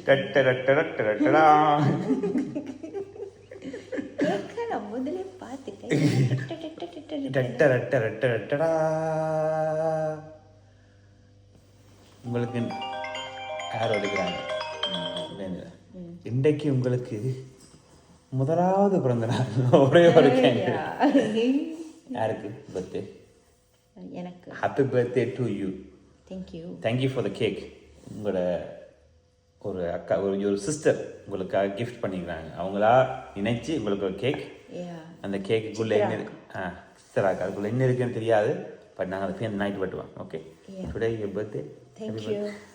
டட்டடட்டடட்டடடா. கேக்க நான் முதல்ல பார்த்துட்டேன். டட்டடட்டடட்டடடா. உங்களுக்கு யார் எடுக்கிறாங்க இன்றைக்கு உங்களுக்கு முதலாவது பிறந்த நாள். ஒரே ஒரு யாருக்கு பர்த்டே? எனக்கு. Happy birthday to you. Thank you for the cake. உங்களோட ஒரு அக்கா ஒரு சிஸ்டர் உங்களுக்காக கிஃப்ட் பண்ணிக்கிறாங்க. அவங்களா நினைச்சு உங்களுக்கு ஒரு கேக். அந்த கேக்குக்குள்ளே என்ன சிஸ்டர் அக்கா அதுக்குள்ளே என்ன இருக்குன்னு தெரியாது. பட் நாங்கள் அதை சேர்ந்து நைட் வெட்டுவோம். Okay, today your birthday.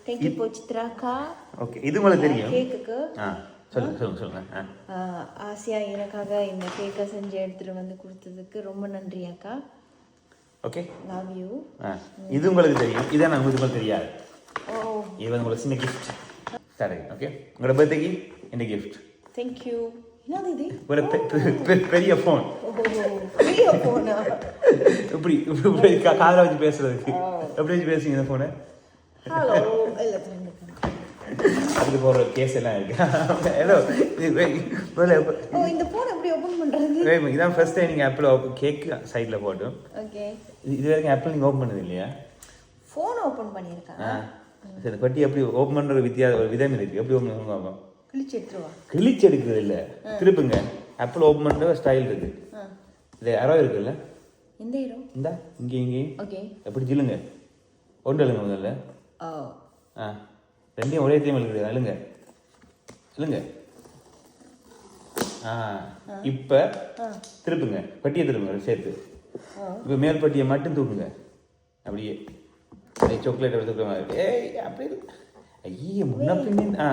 Thank you போச்சித்ராக்கா. ஓகே, இது உங்களுக்கு தெரியும். கேக்குக்கு சொல்லுங்க. ஆசையா எனக்காக இந்த கேக்கை செஞ்சு எடுத்துட்டு வந்து கொடுத்ததுக்கு ரொம்ப நன்றி அக்கா. Okay, love you. இது உங்களுக்கு தெரியும். இதான் நான் உங்களுக்கு தெரியாது. இது வந்து உங்களுக்கு சின்ன கிஃப்ட். சரி, ஓகே. உங்களோட பர்த்டேக்கு என்ன கிஃப்ட்? தேங்க்யூ. என்னது இது? ஒரு பெரிய ஃபோன். பெரிய ஃபோனா? இப்படி காதுல வச்சு பேசுறதுக்கு. எப்படி வச்சு பேசுங்க இந்த ஃபோனை? ஹலோ. இல்ல அதுக்கு போற கேஸ் எல்லாம் இருக்கு. ஹலோ, இந்த ஃபோன் எப்படி ஓபன் பண்றது? இதான் ஃபர்ஸ்ட் டைம் நீங்க ஆப்பிள் கேக் சைடுல போட்டு. ஓகே. இது வரைக்கும் ஆப்பிள் நீங்க ஓபன் பண்ணது இல்லையா? ஃபோன் ஓபன் பண்ணிருக்காங்க. சரி, பட்டி எப்படி ஓபன் பண்ற ஒரு விதம் இருக்கு. எப்படி ஓபன் பண்ணுவாங்க? கிழிச்சு எடுக்கிறது இல்ல, திருப்புங்க. ஆப்பிள் ஓபன் பண்ற ஸ்டைல் இருக்கு. இது அரோ இருக்குல்ல? எந்த அரோ? இந்த இங்க. ஓகே. எப்படி ஜில்லுங்க ஒன்று எழுங்க முதல்ல. ரெண்டையும் ஒரே டைம் எழுதுங்க. எழுங்க. இப்ப திருப்புங்க, பட்டியை திருப்புங்க சேர்த்து. இப்ப மேல் பட்டியை மட்டும் தூக்குங்க. அப்படியே சாக்லேட் எடுத்துக்கிற மாதிரி. அப்படி ஐய முன்ன பின்ன.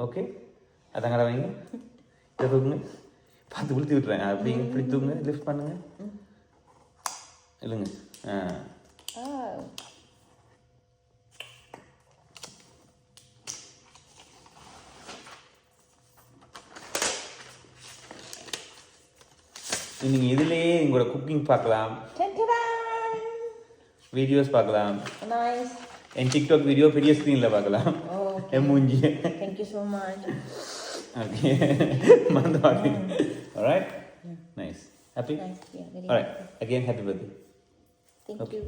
ஓகே, அதங்கடா வைங்க. இதை தூக்குங்க. பார்த்து உளுத்தி விட்டுறேன். அப்படி இப்படி தூக்குங்க. லிஃப்ட் பண்ணுங்க. இல்லைங்க. நீங்க இதுலயே உங்களோட குக்கிங் பார்க்கலாம், வீடியோஸ் பார்க்கலாம். என் டிக்டாக் வீடியோ பெரிய ஸ்க்ரீன்ல பார்க்கலாம். என் மூஞ்சி. Thank you so much. Okay. Mandawati. All right. Nice. Happy? Nice. Yeah, very all right. Again, happy birthday. Thank you.